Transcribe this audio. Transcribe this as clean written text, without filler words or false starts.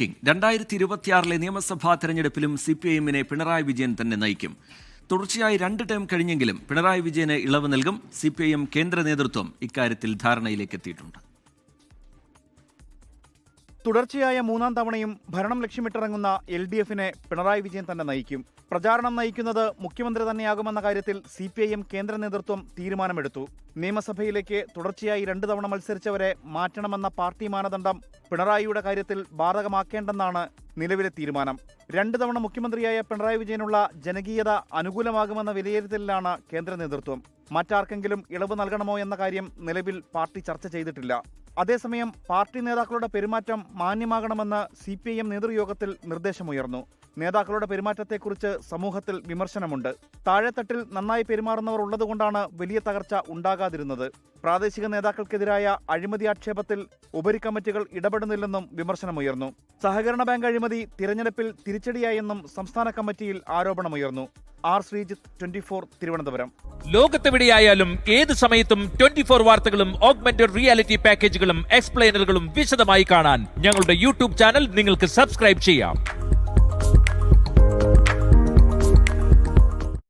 2026 നിയമസഭാ തെരഞ്ഞെടുപ്പിലും CPIM-നെ പിണറായി വിജയൻ തന്നെ നയിക്കും. തുടർച്ചയായി 2 ടേം കഴിഞ്ഞെങ്കിലും പിണറായി വിജയന് ഇളവ് നൽകും. CPIM കേന്ദ്ര നേതൃത്വം ഇക്കാര്യത്തിൽ ധാരണയിലേക്ക് എത്തിയിട്ടുണ്ട്. തുടർച്ചയായ 3-ാം തവണയും ഭരണം ലക്ഷ്യമിട്ടിറങ്ങുന്ന LDF-നെ പിണറായി വിജയൻ തന്നെ നയിക്കും. പ്രചാരണം നയിക്കുന്നത് മുഖ്യമന്ത്രി തന്നെയാകുമെന്ന കാര്യത്തിൽ CPIM കേന്ദ്ര നേതൃത്വം തീരുമാനമെടുത്തു. നിയമസഭയിലേക്ക് തുടർച്ചയായി 2 തവണ മത്സരിച്ചവരെ മാറ്റണമെന്ന പാർട്ടി മാനദണ്ഡം പിണറായിയുടെ കാര്യത്തിൽ ബാധകമാക്കേണ്ടെന്നാണ് നിലവിലെ തീരുമാനം. 2 തവണ മുഖ്യമന്ത്രിയായ പിണറായി വിജയനുള്ള ജനകീയത അനുകൂലമാകുമെന്ന വിലയിരുത്തലിലാണ് കേന്ദ്ര നേതൃത്വം. മറ്റാർക്കെങ്കിലും ഇളവ് നൽകണമോ എന്ന കാര്യം നിലവിൽ പാർട്ടി ചർച്ച ചെയ്തിട്ടില്ല. അതേസമയം പാർട്ടി നേതാക്കളുടെ പെരുമാറ്റം മാന്യമാകണമെന്ന് CPIM നേതൃയോഗത്തിൽ നിർദ്ദേശമുയർന്നു. നേതാക്കളുടെ പെരുമാറ്റത്തെക്കുറിച്ച് സമൂഹത്തിൽ വിമർശനമുണ്ട്. താഴെത്തട്ടിൽ നന്നായി പെരുമാറുന്നവർ ഉള്ളതുകൊണ്ടാണ് വലിയ തകർച്ച ഉണ്ടാകാതിരുന്നത്. പ്രാദേശിക നേതാക്കൾക്കെതിരായ അഴിമതി ആക്ഷേപത്തിൽ ഉപരികമ്മിറ്റികൾ ഇടപെടുന്നില്ലെന്നും വിമർശനമുയർന്നു. സഹകരണ ബാങ്ക് അഴിമതി തിരഞ്ഞെടുപ്പിൽ തിരിച്ചടിയായെന്നും സംസ്ഥാന കമ്മിറ്റിയിൽ ആരോപണമുയർന്നു. R. ശ്രീജിത്ത്, 24 തിരുവനന്തപുരം. ലോകത്തെവിടെയായാലും ഏത് സമയത്തും 24 വാർത്തകളും ഓഗ്മെന്റഡ് റിയാലിറ്റി പാക്കേജുകളും എക്സ്പ്ലെയിനറുകളും വിശദമായി കാണാൻ ഞങ്ങളുടെ YouTube ചാനൽ നിങ്ങൾക്ക് സബ്സ്ക്രൈബ് ചെയ്യാം.